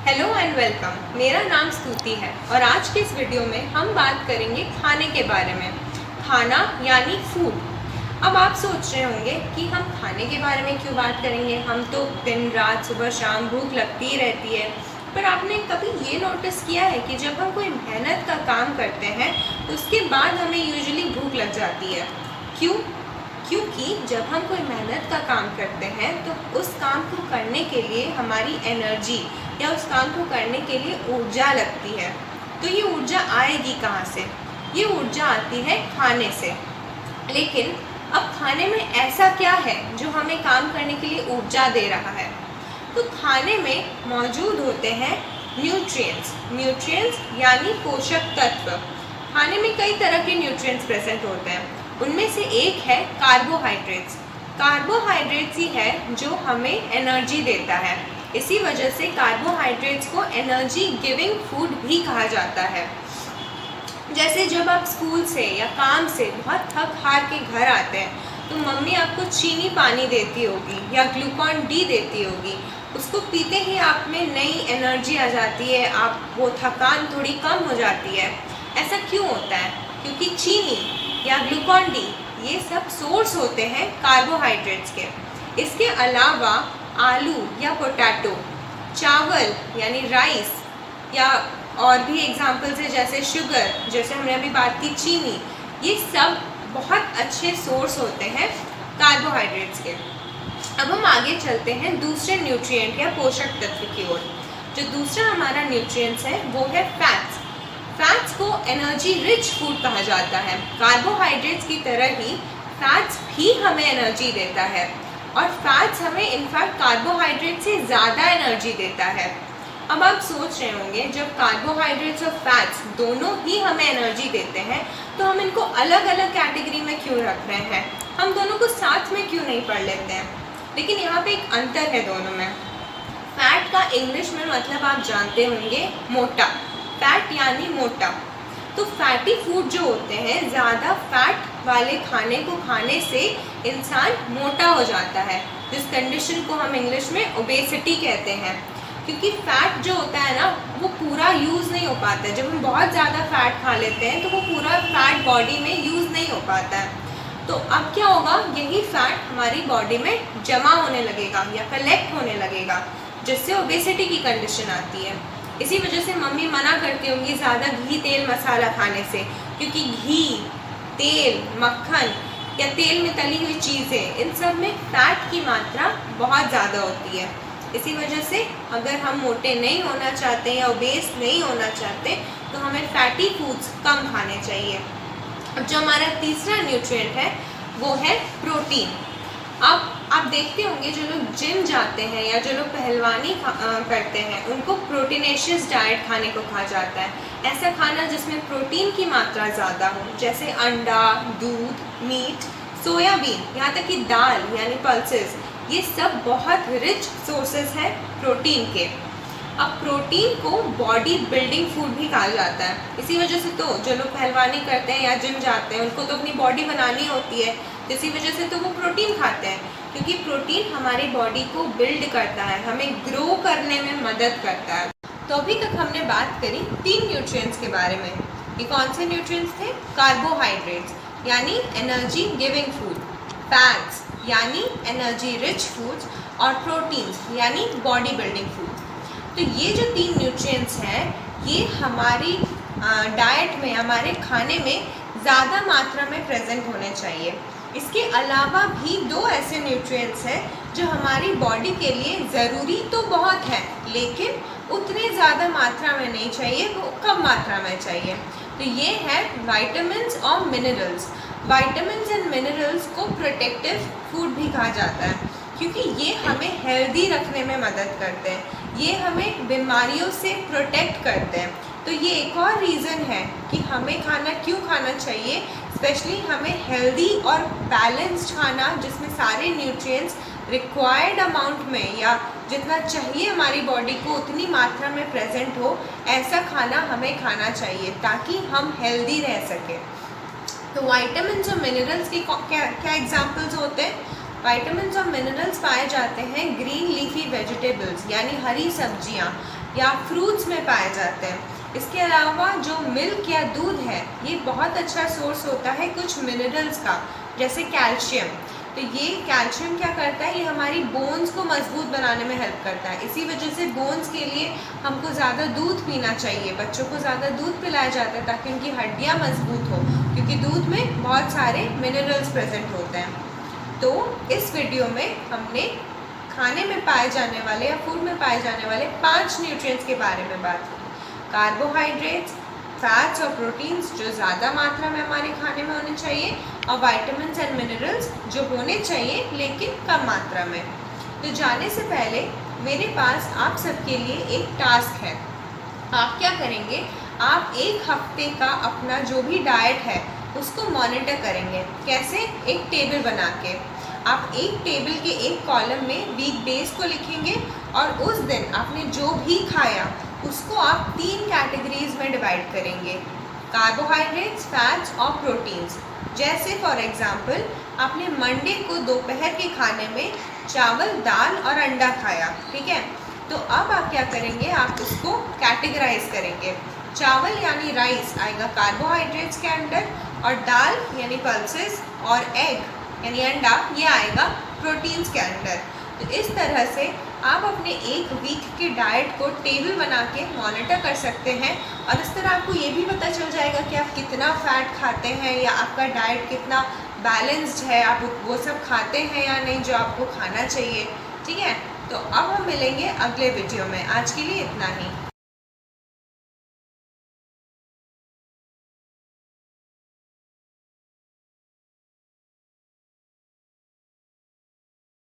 Hello and welcome. मेरा नाम स्तुति है और आज के इस वीडियो में हम बात करेंगे खाने के बारे में। खाना यानी फूड। अब आप सोच रहे होंगे कि हम खाने के बारे में क्यों बात करेंगे, हम तो दिन रात सुबह शाम भूख लगती ही रहती है। पर आपने कभी ये नोटिस किया है कि जब हम कोई मेहनत का काम करते हैं तो उसके बाद हमें यूजुअली भूख लग जाती है। क्यों? क्योंकि जब हम कोई मेहनत का काम करते हैं तो उस काम को करने के लिए हमारी एनर्जी या उस काम को करने के लिए ऊर्जा लगती है। तो ये ऊर्जा आएगी कहाँ से? ये ऊर्जा आती है खाने से। लेकिन अब खाने में ऐसा क्या है जो हमें काम करने के लिए ऊर्जा दे रहा है? तो खाने में मौजूद होते हैं न्यूट्रिएंट्स यानी पोषक तत्व। खाने में कई तरह के न्यूट्रिएंट्स प्रेजेंट होते हैं। उनमें से एक है कार्बोहाइड्रेट्स। कार्बोहाइड्रेट्स ही है जो हमें एनर्जी देता है। इसी वजह से कार्बोहाइड्रेट्स को एनर्जी गिविंग फूड भी कहा जाता है। जैसे जब आप स्कूल से या काम से बहुत थक हार के घर आते हैं तो मम्मी आपको चीनी पानी देती होगी या ग्लूकॉन डी देती होगी। उसको पीते ही आप में नई एनर्जी आ जाती है, आप वो थकान थोड़ी कम हो जाती है। ऐसा क्यों होता है? क्योंकि चीनी या ग्लूकॉन डी ये सब सोर्स होते हैं कार्बोहाइड्रेट्स के। इसके अलावा आलू या पोटैटो, चावल यानी राइस, या और भी एग्जांपल्स है जैसे शुगर, जैसे हमने अभी बात की चीनी, ये सब बहुत अच्छे सोर्स होते हैं कार्बोहाइड्रेट्स के। अब हम आगे चलते हैं दूसरे न्यूट्रिएंट या पोषक तत्व की ओर। जो दूसरा हमारा न्यूट्रिएंट्स है वो है फैट्स। फैट्स को एनर्जी रिच फूड कहा जाता है। कार्बोहाइड्रेट्स की तरह ही फैट्स भी हमें एनर्जी देता है और फैट्स हमें इनफैक्ट कार्बोहाइड्रेट से ज़्यादा एनर्जी देता है। अब आप सोच रहे होंगे जब कार्बोहाइड्रेट्स और फैट्स दोनों ही हमें एनर्जी देते हैं तो हम इनको अलग अलग कैटेगरी में क्यों रख रहे हैं? हम दोनों को साथ में क्यों नहीं पढ़ लेते हैं? लेकिन यहाँ पे एक अंतर है दोनों में। फैट का इंग्लिश में मतलब आप जानते होंगे मोटा। फैट यानी मोटा। तो फैटी फूड जो होते हैं, ज़्यादा फैट वाले खाने को खाने से इंसान मोटा हो जाता है, जिस कंडीशन को हम इंग्लिश में ओबेसिटी कहते हैं। क्योंकि फैट जो होता है ना वो पूरा यूज़ नहीं हो पाता है। जब हम बहुत ज़्यादा फैट खा लेते हैं तो वो पूरा फैट बॉडी में यूज़ नहीं हो पाता है। तो अब क्या होगा, यही फैट हमारी बॉडी में जमा होने लगेगा या कलेक्ट होने लगेगा, जिससे ओबेसिटी की कंडीशन आती है। इसी वजह से मम्मी मना करती होंगी ज़्यादा घी तेल मसाला खाने से, क्योंकि घी, तेल, मक्खन या तेल में तली हुई चीज़ें, इन सब में फैट की मात्रा बहुत ज़्यादा होती है। इसी वजह से अगर हम मोटे नहीं होना चाहते या ओबेस नहीं होना चाहते तो हमें फैटी फूड्स कम खाने चाहिए। अब जो हमारा तीसरा न्यूट्रिएंट है वो है प्रोटीन। अब आप देखते होंगे जो लोग जिम जाते हैं या जो लोग पहलवानी करते हैं उनको प्रोटीनेशियस डाइट खाने को कहा जाता है। ऐसा खाना जिसमें प्रोटीन की मात्रा ज़्यादा हो, जैसे अंडा, दूध, मीट, सोयाबीन, यहाँ तक कि दाल यानी पल्सेस, ये सब बहुत रिच सोर्सेज हैं प्रोटीन के। अब प्रोटीन को बॉडी बिल्डिंग फूड भी कहा जाता है। इसी वजह से तो जो लोग पहलवानी करते हैं या जिम जाते हैं उनको तो अपनी बॉडी बनानी होती है, इसी वजह से तो वो प्रोटीन खाते हैं, क्योंकि प्रोटीन हमारी बॉडी को बिल्ड करता है, हमें ग्रो करने में मदद करता है। तो अभी तक हमने बात करी 3 न्यूट्रिएंट्स के बारे में। ये कौन से न्यूट्रिएंट्स थे? कार्बोहाइड्रेट्स यानी एनर्जी गिविंग फूड, फैट्स यानी एनर्जी रिच फूड्स, और प्रोटीन्स यानी बॉडी बिल्डिंग फूड। तो ये जो 3 न्यूट्रिएंट्स हैं ये हमारी डाइट में, हमारे खाने में ज़्यादा मात्रा में प्रेजेंट होने चाहिए। इसके अलावा भी 2 ऐसे न्यूट्रिएंट्स हैं जो हमारी बॉडी के लिए ज़रूरी तो बहुत है लेकिन उतने ज़्यादा मात्रा में नहीं चाहिए, वो कम मात्रा में चाहिए। तो ये है विटामिन्स और मिनरल्स। विटामिन्स एंड मिनरल्स को प्रोटेक्टिव फूड भी कहा जाता है क्योंकि ये हमें हेल्दी रखने में मदद करते हैं, ये हमें बीमारियों से प्रोटेक्ट करते हैं। तो ये एक और रीज़न है कि हमें खाना क्यों खाना चाहिए, स्पेशली हमें हेल्दी और बैलेंस्ड खाना जिसमें सारे न्यूट्रिएंट्स रिक्वायर्ड अमाउंट में या जितना चाहिए हमारी बॉडी को उतनी मात्रा में प्रेजेंट हो, ऐसा खाना हमें खाना चाहिए ताकि हम हेल्दी रह सकें। तो विटामिन्स और मिनरल्स की क्या एग्जांपल्स होते हैं? विटामिन्स और मिनरल्स पाए जाते हैं ग्रीन लीफी वेजिटेबल्स यानी हरी सब्जियां, या फ्रूट्स में पाए जाते हैं। इसके अलावा जो मिल्क या दूध है ये बहुत अच्छा सोर्स होता है कुछ मिनरल्स का, जैसे कैल्शियम। तो ये कैल्शियम क्या करता है, ये हमारी बोन्स को मजबूत बनाने में हेल्प करता है। इसी वजह से बोन्स के लिए हमको ज़्यादा दूध पीना चाहिए, बच्चों को ज़्यादा दूध पिलाया जाता है ताकि उनकी हड्डियाँ मजबूत हो, क्योंकि दूध में बहुत सारे मिनरल्स प्रेजेंट होते हैं। तो इस वीडियो में हमने खाने में पाए जाने वाले या फूड में पाए जाने वाले 5 न्यूट्रिएंट्स के बारे में बात की। कार्बोहाइड्रेट्स, फैट्स और प्रोटीन्स जो ज़्यादा मात्रा में हमारे खाने में होने चाहिए, और विटामिन्स एंड मिनरल्स जो होने चाहिए लेकिन कम मात्रा में। तो जाने से पहले मेरे पास आप सबके लिए एक टास्क है। आप क्या करेंगे, आप एक हफ्ते का अपना जो भी डाइट है उसको मॉनिटर करेंगे। कैसे? एक टेबल बना के। आप एक टेबल के एक कॉलम में वीक डेज को लिखेंगे और उस दिन आपने जो भी खाया उसको आप 3 कैटेगरीज में डिवाइड करेंगे, कार्बोहाइड्रेट्स, फैट्स और प्रोटीन्स। जैसे फॉर एग्जांपल आपने मंडे को दोपहर के खाने में चावल, दाल और अंडा खाया, ठीक है। तो अब आप क्या करेंगे, आप उसको कैटेगराइज करेंगे। चावल यानी राइस आएगा कार्बोहाइड्रेट्स के अंडर, और दाल यानी पल्सेस और एग यानी अंडा ये आएगा प्रोटीन्स के अंडर। तो इस तरह से आप अपने एक वीक के डाइट को टेबल बना के मॉनिटर कर सकते हैं, और इस तरह आपको ये भी पता चल जाएगा कि आप कितना फैट खाते हैं या आपका डाइट कितना बैलेंस्ड है, आप वो सब खाते हैं या नहीं जो आपको खाना चाहिए, ठीक है। तो अब हम मिलेंगे अगले वीडियो में। आज के लिए इतना ही।